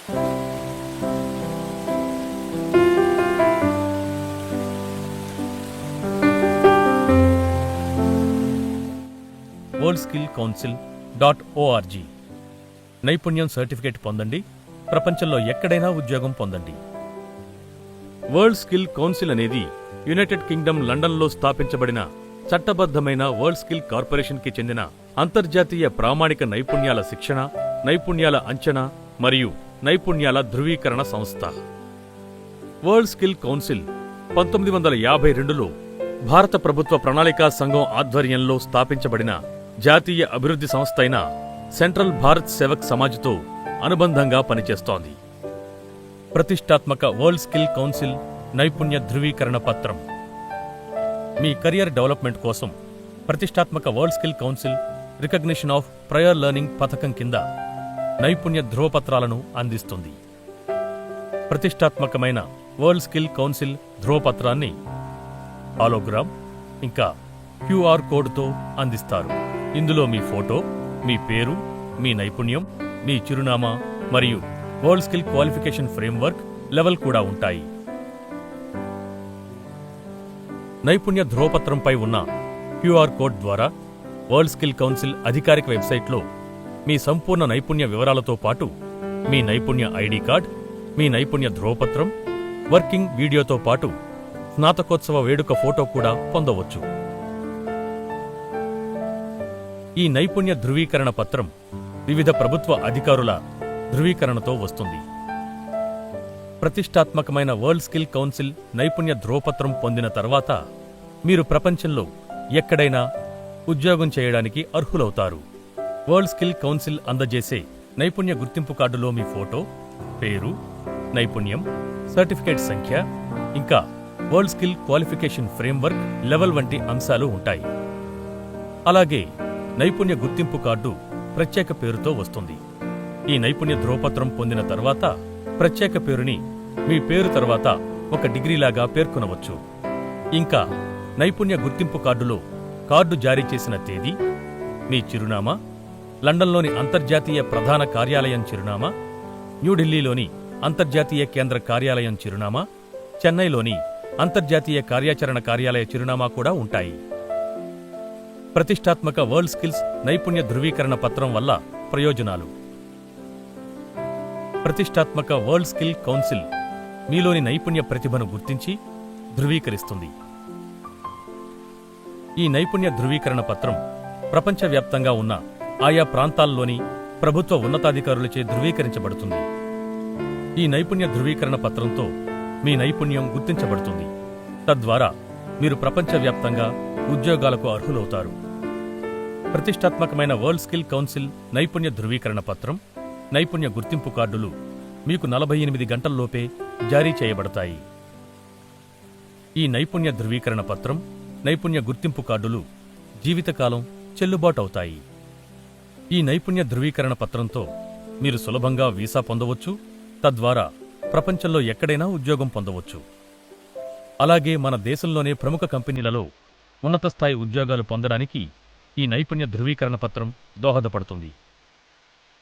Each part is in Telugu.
worldskillcouncil.org. నైపుణ్యం సర్టిఫికేట్ పొందండి, ప్రపంచంలో ఎక్కడైనా ఉద్యోగం పొందండి. వరల్డ్ స్కిల్ కౌన్సిల్ అనేది యునైటెడ్ కింగ్డమ్ లండన్లో స్థాపించబడిన చట్టబద్ధమైన వరల్డ్ స్కిల్ కార్పొరేషన్కి చెందిన అంతర్జాతీయ ప్రామాణిక నైపుణ్యాల శిక్షణ, నైపుణ్యాల అంచనా మరియు నైపుణ్యాల ధృవీకరణ సంస్థ. వరల్డ్ స్కిల్ కౌన్సిల్ 1952లో భారత ప్రభుత్వ ప్రణాళికా సంఘం ఆధ్వర్యంలో స్థాపించబడిన జాతీయ అభివృద్ధి సంస్థ అయిన సెంట్రల్ భారత్ సేవక్ సమాజ్తో అనుబంధంగా పనిచేస్తోంది. ప్రతిష్టాత్మక వరల్డ్ స్కిల్ కౌన్సిల్ నైపుణ్య ధృవీకరణ పత్రం మీ కెరియర్ డెవలప్మెంట్ కోసం ప్రతిష్టాత్మక world skill council recognition of prior learning పథకం కింద నైపుణ్య ధ్రువపత్రాలను అందిస్తుంది. ప్రతిష్టాత్మకమైన వరల్డ్ స్కిల్ కౌన్సిల్ ధ్రువపత్రాన్ని హాలోగ్రామ్ ఇంకా QR కోడ్తో అందిస్తారు. ఇందులో మీ ఫోటో, మీ పేరు, మీ నైపుణ్యం, మీ చిరునామా మరియు world skill qualification framework level కూడా ఉంటాయి. నైపుణ్య ధ్రువపత్రంపై ఉన్న QR కోడ్ ద్వారా వరల్డ్ స్కిల్ కౌన్సిల్ అధికారిక వెబ్సైట్లో మీ సంపూర్ణ నైపుణ్య వివరాలతో పాటు మీ నైపుణ్య ఐడి కార్డ్, మీ నైపుణ్య ధ్రువపత్రం, వర్కింగ్ వీడియోతో పాటు స్నాతకోత్సవ వేడుక ఫోటో కూడా పొందవచ్చు. ఈ నైపుణ్య ధృవీకరణ పత్రం వివిధ ప్రభుత్వ అధికారుల ధృవీకరణతో వస్తుంది. ప్రతిష్టాత్మకమైన వరల్డ్ స్కిల్ కౌన్సిల్ నైపుణ్య ధ్రువపత్రం పొందిన తర్వాత మీరు ప్రపంచంలో ఎక్కడైనా ఉద్యోగం చేయడానికి అర్హులవుతారు. వరల్డ్ స్కిల్ కౌన్సిల్ అందజేసే నైపుణ్య గుర్తింపు కార్డులో మీ ఫోటో, పేరు, నైపుణ్యం, సర్టిఫికేట్ సంఖ్య ఇంకా world skill qualification framework level వంటి అంశాలు ఉంటాయి. అలాగే నైపుణ్య గుర్తింపు కార్డు ప్రత్యేక పేరుతో వస్తుంది. ఈ నైపుణ్య ధ్రువపత్రం పొందిన తర్వాత ప్రత్యేక పేరుని మీ పేరు తర్వాత ఒక డిగ్రీలాగా పేర్కొనవచ్చు. ఇంకా నైపుణ్య గుర్తింపు కార్డులో కార్డు జారీ చేసిన తేదీ, మీ చిరునామా, లండన్లోని అంతర్జాతీయ ప్రధాన కార్యాలయం చిరునామా, న్యూఢిల్లీలోని అంతర్జాతీయ కేంద్ర కార్యాలయం చిరునామా, చెన్నైలోని అంతర్జాతీయ కార్యాచరణ కార్యాలయ చిరునామా కూడా ఉంటాయి. ప్రతిష్టాత్మక వరల్డ్ స్కిల్స్ నైపుణ్య ధృవీకరణ పత్రం వల్ల ప్రయోజనాలు. ప్రతిష్టాత్మక వరల్డ్ స్కిల్ కౌన్సిల్ మీలోని నైపుణ్య ప్రతిభను గుర్తించి ధృవీకరిస్తుంది. ఈ నైపుణ్య ధృవీకరణ పత్రం ప్రపంచవ్యాప్తంగా ఉన్న ఆయా ప్రాంతాల్లోని ప్రభుత్వ ఉన్నతాధికారులచే ధృవీకరించబడుతుంది. ఈ నైపుణ్య ధృవీకరణ పత్రంతో మీ నైపుణ్యం గుర్తించబడుతుంది. తద్వారా మీరు ప్రపంచవ్యాప్తంగా ఉద్యోగాలకు అర్హులవుతారు. ప్రతిష్టాత్మకమైన వరల్డ్ స్కిల్ కౌన్సిల్ నైపుణ్య ధృవీకరణ పత్రం, నైపుణ్య గుర్తింపు కార్డులు మీకు 48 గంటల్లోపే జారీ చేయబడతాయి. ఈ నైపుణ్య ధృవీకరణ పత్రం, నైపుణ్య గుర్తింపు కార్డులు జీవితకాలం చెల్లుబాటు అవుతాయి. ఈ నైపుణ్య ధృవీకరణ పత్రంతో మీరు సులభంగా వీసా పొందవచ్చు. తద్వారా ప్రపంచంలో ఎక్కడైనా ఉద్యోగం పొందవచ్చు. అలాగే మన దేశంలోనే ప్రముఖ కంపెనీలలో ఉన్నత స్థాయి ఉద్యోగాలు పొందడానికి ఈ నైపుణ్య ధృవీకరణ పత్రం దోహదపడుతుంది.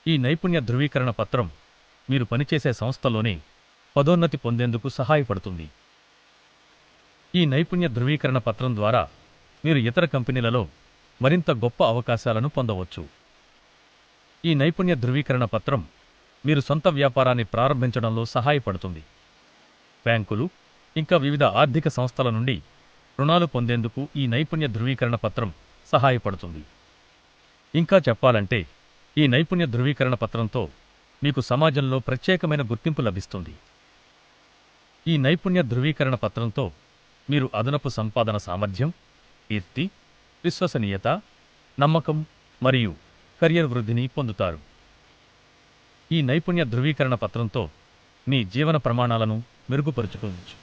ఈ నైపుణ్య ధృవీకరణ పత్రం మీరు పనిచేసే సంస్థలోనే పదోన్నతి పొందేందుకు సహాయపడుతుంది. ఈ నైపుణ్య ధృవీకరణ పత్రం ద్వారా మీరు ఇతర కంపెనీలలో మరింత గొప్ప అవకాశాలను పొందవచ్చు. ఈ నైపుణ్య ధృవీకరణ పత్రం మీరు సొంత వ్యాపారాన్ని ప్రారంభించడంలో సహాయపడుతుంది. బ్యాంకులు ఇంకా వివిధ ఆర్థిక సంస్థల నుండి రుణాలు పొందేందుకు ఈ నైపుణ్య ధృవీకరణ పత్రం సహాయపడుతుంది. ఇంకా చెప్పాలంటే ఈ నైపుణ్య ధృవీకరణ పత్రంతో మీకు సమాజంలో ప్రత్యేకమైన గుర్తింపు లభిస్తుంది. ఈ నైపుణ్య ధృవీకరణ పత్రంతో మీరు అదనపు సంపాదన సామర్థ్యం, కీర్తి, విశ్వసనీయత, నమ్మకం మరియు కెరియర్ వృద్ధిని పొందుతారు. ఈ నైపుణ్య ధృవీకరణ పత్రంతో మీ జీవన ప్రమాణాలను మెరుగుపరుచుకోవచ్చు.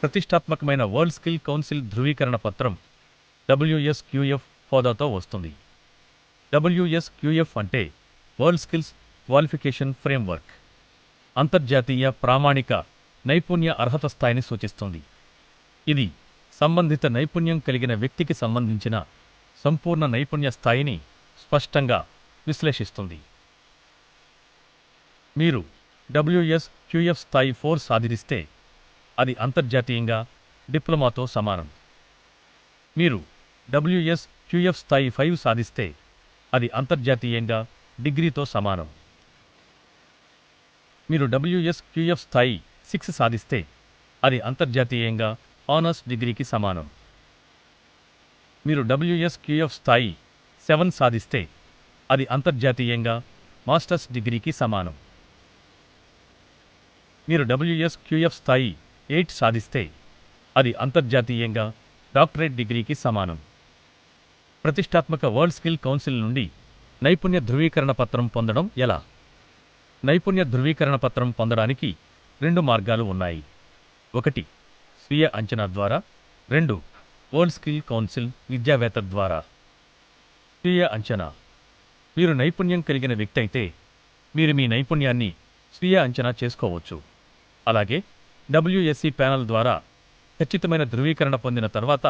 ప్రతిష్టాత్మకమైన వరల్డ్ స్కిల్ కౌన్సిల్ ధృవీకరణ పత్రం WSQF హోదాతో వస్తుంది. WSQF అంటే వరల్డ్ స్కిల్స్ క్వాలిఫికేషన్ ఫ్రేమ్వర్క్ అంతర్జాతీయ ప్రామాణిక నైపుణ్య అర్హత స్థాయిని సూచిస్తుంది. ఇది సంబంధిత నైపుణ్యం కలిగిన వ్యక్తికి సంబంధించిన సంపూర్ణ నైపుణ్య స్థాయిని స్పష్టంగా విశ్లేషిస్తుంది. మీరు WSQF స్థాయి 4 సాధిస్తే అది అంతర్జాతీయంగా డిప్లొమాతో సమానం. మీరు WSQF స్థాయి 5 సాధిస్తే అది అంతర్జాతీయంగా డిగ్రీతో సమానం. మీరు WSQF స్థాయి 6 సాధిస్తే అది అంతర్జాతీయంగా ఆనర్స్ డిగ్రీకి సమానం. మీరు WSQF స్థాయి 7 సాధిస్తే అది అంతర్జాతీయంగా మాస్టర్స్ డిగ్రీకి సమానం. మీరు WSQF స్థాయి 8 సాధిస్తే అది అంతర్జాతీయంగా డాక్టరేట్ డిగ్రీకి సమానం. ప్రతిష్టాత్మక వరల్డ్ స్కిల్ కౌన్సిల్ నుండి నైపుణ్య ధృవీకరణ పత్రం పొందడం ఎలా? నైపుణ్య ధృవీకరణ పత్రం పొందడానికి 2 మార్గాలు ఉన్నాయి. 1. స్వీయ అంచనా ద్వారా. 2. వరల్డ్ స్కిల్ కౌన్సిల్ విద్యావేత్త ద్వారా. స్వీయ అంచనా. మీరు నైపుణ్యం కలిగిన వ్యక్తి అయితే మీరు మీ నైపుణ్యాన్ని స్వీయ అంచనా చేసుకోవచ్చు. అలాగే WSC ప్యానల్ ద్వారా ఖచ్చితమైన ధృవీకరణ పొందిన తర్వాత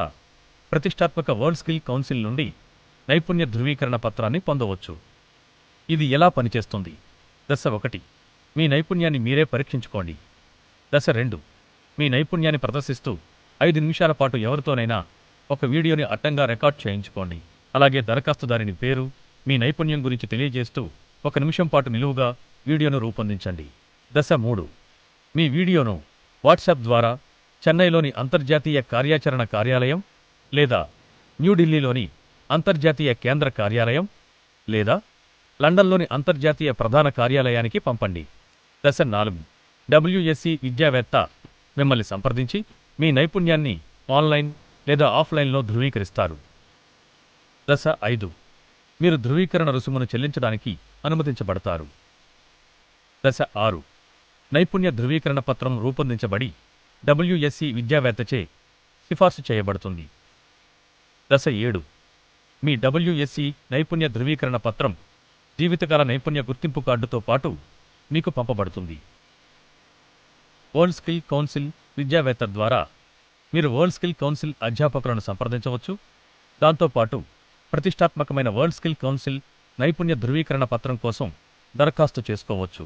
ప్రతిష్టాత్మక వరల్డ్ స్కిల్ కౌన్సిల్ నుండి నైపుణ్య ధృవీకరణ పత్రాన్ని పొందవచ్చు. ఇది ఎలా పనిచేస్తుంది? దశ 1. మీ నైపుణ్యాన్ని మీరే పరీక్షించుకోండి. దశ 2. మీ నైపుణ్యాన్ని ప్రదర్శిస్తూ 5 నిమిషాల పాటు ఎవరితోనైనా ఒక వీడియోని అడ్డంగా రికార్డ్ చేయించుకోండి. అలాగే దరఖాస్తుదారుని పేరు, మీ నైపుణ్యం గురించి తెలియజేస్తూ 1 నిమిషం పాటు నిలువుగా వీడియోను రూపొందించండి. దశ 3. మీ వీడియోను వాట్సాప్ ద్వారా చెన్నైలోని అంతర్జాతీయ కార్యాచరణ కార్యాలయం లేదా న్యూఢిల్లీలోని అంతర్జాతీయ కేంద్ర కార్యాలయం లేదా లండన్లోని అంతర్జాతీయ ప్రధాన కార్యాలయానికి పంపండి. దశ 4. WSC విద్యావేత్త మిమ్మల్ని సంప్రదించి మీ నైపుణ్యాన్ని ఆన్లైన్ లేదా ఆఫ్లైన్లో ధృవీకరిస్తారు. దశ 5. మీరు ధృవీకరణ రుసుమును చెల్లించడానికి అనుమతించబడతారు. దశ 6. నైపుణ్య ధృవీకరణ పత్రం రూపొందించబడి WSC విద్యావేత్తచే సిఫార్సు చేయబడుతుంది. దశ 7. మీ WSC నైపుణ్య ధృవీకరణ పత్రం జీవితకాల నైపుణ్య గుర్తింపు కార్డుతో పాటు మీకు పంపబడుతుంది. వరల్డ్ స్కిల్ కౌన్సిల్ విద్యావేత్త ద్వారా మీరు వరల్డ్ స్కిల్ కౌన్సిల్ అధ్యాపకులను సంప్రదించవచ్చు. దాంతోపాటు ప్రతిష్టాత్మకమైన వరల్డ్ స్కిల్ కౌన్సిల్ నైపుణ్య ధృవీకరణ పత్రం కోసం దరఖాస్తు చేసుకోవచ్చు.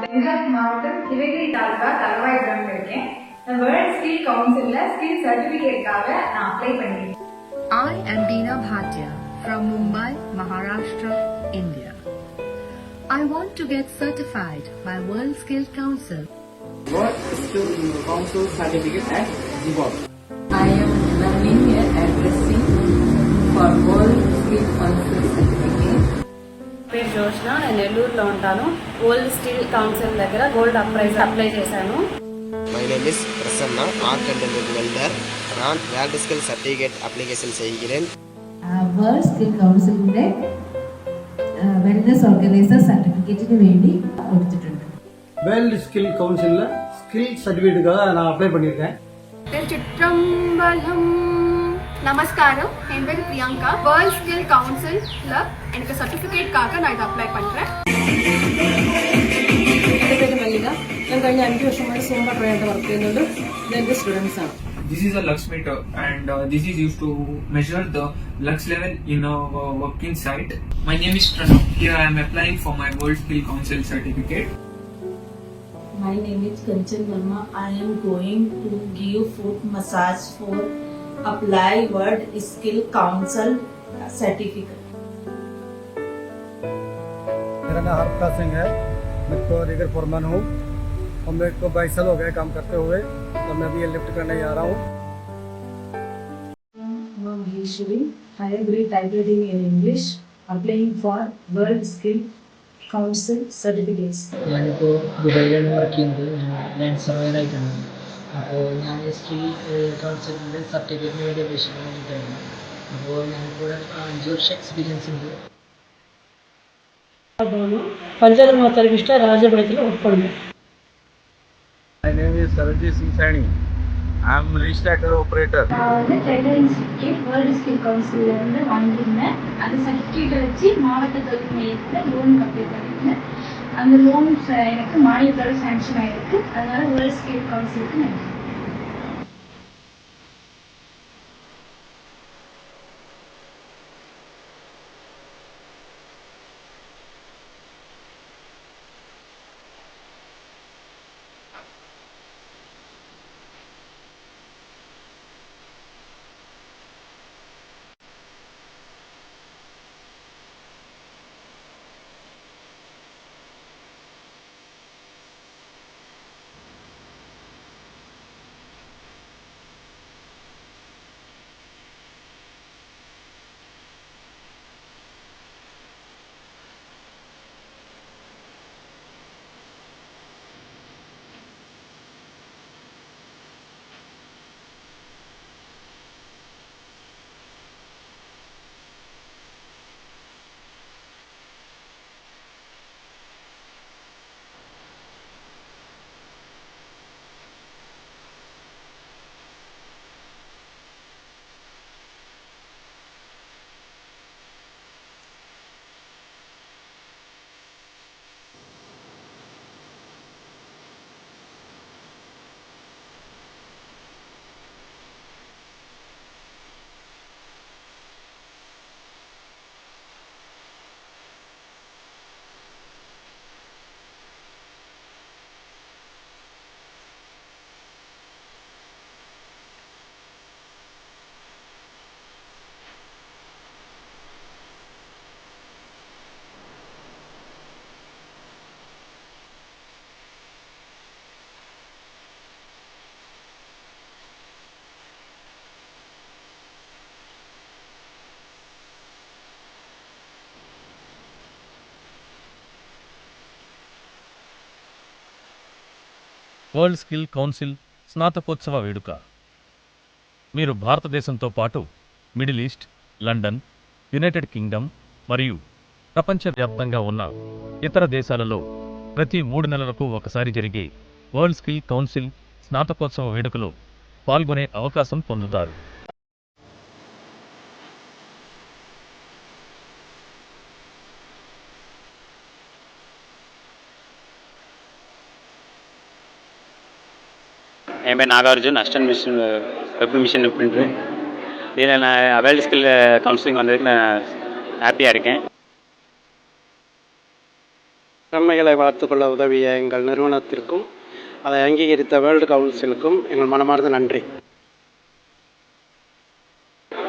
தென்காசி மாவட்டம் சிவகிரி தாலுகா தலவாய்புரம்ல இருக்கேன். நான் வேர்ல்ட் ஸ்கில் கவுன்சில்ல ஸ்கில் சர்டிபிகேட்காக நான் அப்ளை பண்ணிருக்கேன். I am Deena Bhatia from Mumbai, Maharashtra, India. I want to get certified by World Skill Council. World Skill Council certificate at Zimbabwe. I am learning and addressing for World Skill Council certificate. పేరు జోష్న, నేను నెల్లూరులో ఉంటాను. వరల్డ్ స్కిల్ కౌన్సిల్ దగ్గర గోల్డ్ అప్లై చేశాను. My name is Prasanna, Art and Welder. நான் வேர்ல்ட் ஸ்கில் சர்டிஃபிகேட் அப்ளிகேஷன் செய்கிறேன். വേൾഡ് സ്കിൽ കൗൺസിലിന്റെ വെൽനസ് ഓർഗനൈസർ സർട്ടിഫിക്കറ്റിന് വേണ്ടി കൊടുത്തിട്ടുണ്ട്. வேர்ல்டு ஸ்கில் கவுன்சிலில் ஸ்கில் சர்டிஃபிகேட்டுக்காக நான் அப்ளை பண்ணியிருக்கேன். திருச்சிற்றம்பலம். நமஸ்காரம், என் பேர் பிரியங்கா. வேர்ல்ட் ஸ்கில் கவுன்சில்ல எனக்கு சர்டிஃபிகேட்காக நான் இதை அப்ளை பண்றேன். എൻ്റെ പേര് മല്ലിക. ഞാൻ കഴിഞ്ഞ 5 വർഷമായി സോമ ട്രെയിനായിട്ട് വർക്ക് ചെയ്യുന്നുണ്ട്. ഞാൻ എൻ്റെ സ്റ്റുഡൻസ് ആണ്. This is a lux meter and this is used to measure the lux level in a working site. My name is Pranav. Here I am applying for my World Skill Council certificate. My name is Kanchan Verma. I am going to give foot massage for apply World Skill Council certificate. मेरा नाम हरप्रकाश सिंह है. मैं तो रिगर फोरमैन हूँ और मेरे को 22 साल हो गए काम करते हुए. तो मैं अभी ये लिफ्ट करने जा रहा हूँ. Maheshwari, higher grade typewriting in English, applying for World Skill Council certificates. ഞാനിപ്പോൾ ദുബൈയിലാണ് വർക്ക് ചെയ്യുന്നത്. ഞാൻ ലാൻഡ് സർവേയറായിട്ടാണ്. അപ്പോൾ ഞാൻ സ്കിൽ കൗൺസിലിൻ്റെ സർട്ടിഫിക്കറ്റിന് വേണ്ടി അപേക്ഷിക്കാൻ വേണ്ടിയിട്ടായിരുന്നു. അപ്പോൾ ഞങ്ങൾക്കിവിടെ 5 വർഷം എക്സ്പീരിയൻസ് ഉണ്ട്. పంచాయతీ తరగతి రాజపేటలో ఉప్పండి. My name is Sarojit Singh Saini. I'm registered operator. நான் வந்து ட்ரெய்லரிங் சர்டிஃபிகேட் வேர்ல்டு ஸ்கில் கவுன்சிலில் இருந்து வாங்கியிருந்தேன். அந்த சர்டிஃபிகேட்டை வச்சு மாவட்ட தொழில் மையத்தில் லோனுக்கு அப்ளை பண்ணியிருந்தேன். அந்த லோன் எனக்கு மானியத்தோட சேங்ஷன் ஆகிருக்கு. அதனால வேர்ல்டு ஸ்கில் கவுன்சிலுக்கு நன்றி. వరల్డ్ స్కిల్ కౌన్సిల్ స్నాతకోత్సవ వేడుక. మీరు భారతదేశంతో పాటు middle east, London, United Kingdom మరియు ప్రపంచవ్యాప్తంగా ఉన్న ఇతర దేశాలలో ప్రతి 3 నెలలకు ఒకసారి జరిగే వరల్డ్ స్కిల్ కౌన్సిల్ స్నాతకోత్సవ వేడుకలో పాల్గొనే అవకాశం పొందుతారు. என் பேர் Nagarjun, assistant machine web machine printer. இதில் நான் வேர்ல்டு ஸ்கில் கவுன்சிலிங் வந்ததுக்கு நான் ஹாப்பியாக இருக்கேன். திறமைகளை வளர்த்துக்கொள்ள உதவிய எங்கள் நிறுவனத்திற்கும் அதை அங்கீகரித்த வேர்ல்டு கவுன்சிலுக்கும் எங்கள் மனமார்ந்த நன்றி.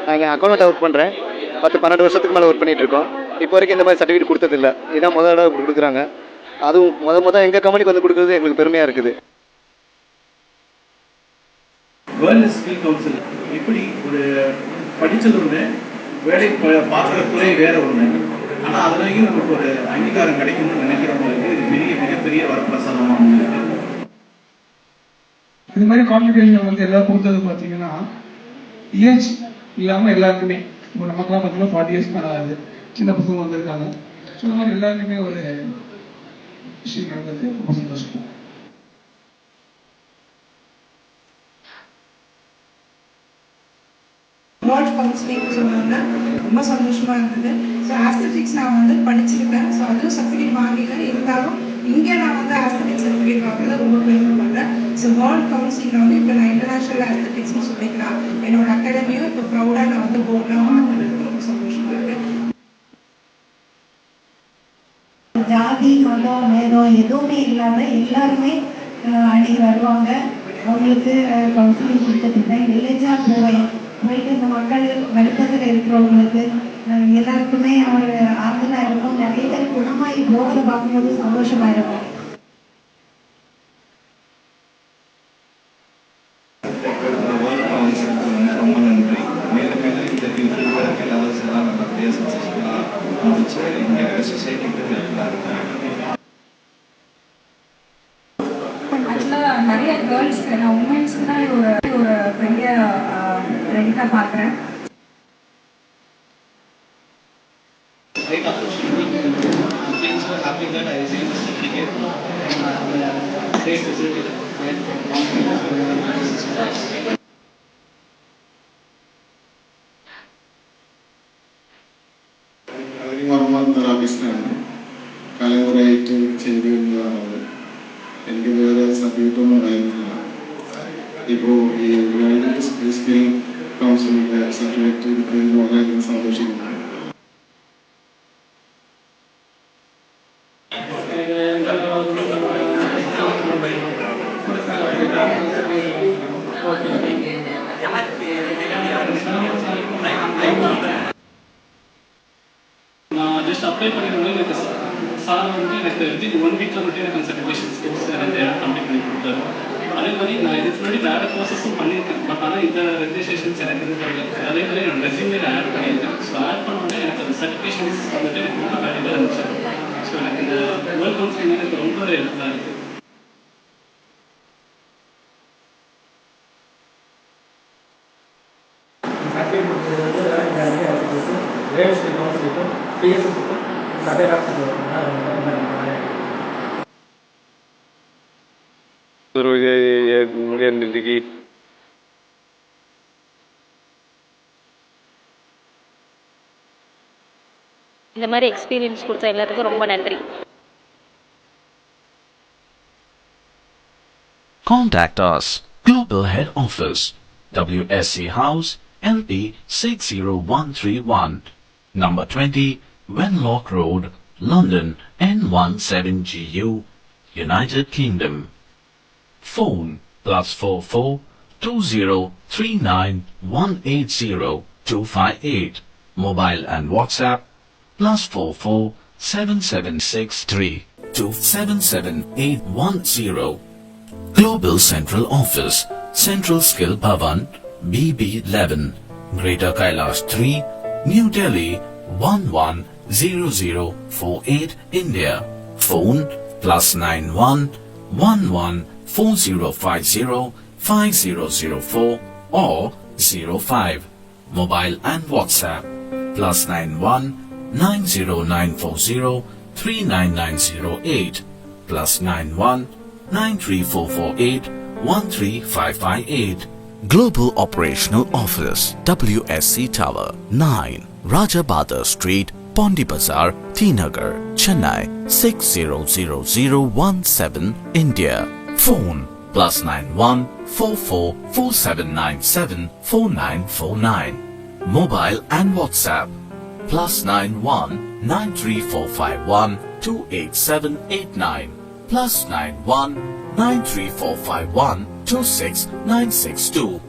நாங்கள் அக்கௌண்ட் ஒர்க் பண்ணுறேன். 10-12 வருஷத்துக்கு மேலே ஒர்க் பண்ணிகிட்ருக்கோம். இப்போ வரைக்கும் இந்த மாதிரி சர்டிஃபிகேட் கொடுத்ததில்லை. இதுதான் முதல் தடவை கொடுக்குறாங்க. அதுவும் எங்கள் கம்பெனிக்கு வந்து கொடுக்குறது எங்களுக்கு பெருமையாக இருக்குது. வேர்ல்டு ஸ்கில் கவுன்சில் இப்படி ஒரு படித்தது ஒன்று, வேலை பார்க்குற துறை வேறு ஒன்று. ஆனால் அதுலேயும் நமக்கு ஒரு அங்கீகாரம் கிடைக்கணும்னு நினைக்கிறவங்களுக்கு இது மிகப்பெரிய வரப்பிரசாதமாக இருக்குது. இது மாதிரி காம்படிஷன் வந்து எல்லாம் கொடுத்தது பார்த்தீங்கன்னா ஏஜ் இல்லாமல் எல்லாருக்குமே, இப்போ நமக்குலாம் பார்த்தீங்கன்னா 40 இயர்ஸ் மேலே ஆகுது, சின்ன பசங்க வந்திருக்காங்க. ஸோ இந்த மாதிரி எல்லாருக்குமே ஒரு விஷயம் நடந்தது. ரொம்ப சந்தோஷம். வேர்ல்ட் கவுன்சிலிங் சொன்னாங்க, ரொம்ப சந்தோஷமாக இருந்தது. ஸோ ஆஸ்தட்டிக்ஸ் நான் வந்து படிச்சிருக்கேன். ஸோ அதுவும் சர்டிஃபிகேட் வாங்கினேன். இருந்தாலும் இங்கே நான் வந்து ஆஸ்தட்டிக் சர்டிஃபிகேட் வாங்குறது ரொம்ப பெருமைப்படுறேன். ஸோ வேர்ல்ட் கவுன்சிலிங்கில் வந்து இப்போ நான் இன்டர்நேஷ்னல் ஆஸ்தட்டிக்ஸ்னு சொல்லிக்கலாம். என்னோட அகாடமியும் இப்போ ப்ரௌடாக நான் வந்து போர்டெலாம் வாங்கினது ரொம்ப சந்தோஷமாக இருக்கேன். ஜாதி, மதம், வேதம் எதுவுமே இல்லாமல் எல்லாருமே அன்றைக்கி வருவாங்க. அவங்களுக்கு கவுன்சிலிங் கொடுத்துட்டு வில்லேஜாக போயிட்டு இந்த மக்கள் வழிபதில் இருக்கிறவங்களுக்கு எல்லாருக்குமே ஒரு ஆறுதலாக இருக்கும். நிறைய பேர் குணமாகி போகிறத பார்க்கும்போது சந்தோஷமாக இருக்கும். ரொம்ப நன்றி. மேலும் மேலும் இந்த ஃபியூச்சர் லெவல்ஸ் எல்லாம் நல்லபடியாக சக்ஸஸ்ஃபுல்லாக முடிச்சு எங்கள் சொசைட்டிக்கு ஹெல்ப்ஃபுல்லாக இருக்கும். ஆக்சுவலாக நிறைய கேர்ள்ஸ்க்கு நான் உமன்ஸ்க்கு தான் ஒரு பெரிய ட்ரெண்டாக பார்க்குறேன். Happy that I received the certificate. Great facility. went from one place to another place. അതിന് ഓഫീസിലാണ് കാലങ്ങളായിട്ട് ചെയ്തു വരുന്നതാണത്. എനിക്ക് വേറെ സർട്ടിഫിക്കറ്റൊന്നും ഉണ്ടായിരുന്നില്ല. ഇപ്പോൾ ഈ വേൾഡ് സ്കിൽ കൗൺസിലിൻ്റെ സർട്ടിഫിക്കറ്റ് കിട്ടുന്നതിൽ വളരെയധികം സന്തോഷിക്കുന്നു. நான் ஜஸ்ட் அப்ளை பண்ணிடுவேன். எனக்கு சார் வந்து எனக்கு வித்தின் 1 வீக்கில் மட்டும் எனக்கு அந்த சர்டிஃபிகேஷன் ஸ்கில்ஸ் கம்ப்ளீட் பண்ணி கொடுத்தாரு. அதே மாதிரி நான் இதுக்கு முன்னாடி வேறு கோர்சஸும் பண்ணியிருக்கேன். பட் ஆனால் இந்த ரெஜிஸ்ட்ரேஷன்ஸ் எனக்கு இது பண்ணல. அதே மாதிரி என்னோட ரெஸ்யூமில் ஆட் பண்ணியிருக்கேன். ஸோ ஆட் பண்ணோடனே எனக்கு அந்த சர்டிஃபிகேஷன்ஸ் வந்துட்டு எனக்கு ரொம்ப வேல்யூவாக இருந்துச்சு. ஸோ எனக்கு இந்த வேர்ல்ட் கவுன்சிலிங் எனக்கு ரொம்ப ஹெல்ப்ஃபுல்லாக இருக்குது. இந்த மாதிரி எக்ஸ்பீரியன்ஸ் கொடுத்த எல்லாத்துக்கும் ரொம்ப நன்றி. Contact us. Global Head Office, WSC House, LP 60131, number 20, Wenlock Road, London, N17GU, United Kingdom. Phone +44 2039 180 258. Mobile and WhatsApp +44 7763 277810. Global Central Office, Central Skill Bhavan, BB11, Greater Kailash 3, New Delhi 110048, India. Phone +91 11 4050 5004 or 05. Mobile and WhatsApp +91 90940 39908 +91 93448 13558. Global Operational Office, WSC Tower 9, Rajabhadar Street, Pondi Bazaar, Tinagar, Chennai 600017, India. Phone +91 44 4797 4949. Mobile and WhatsApp +91 93451 28789 +91 93451 26962.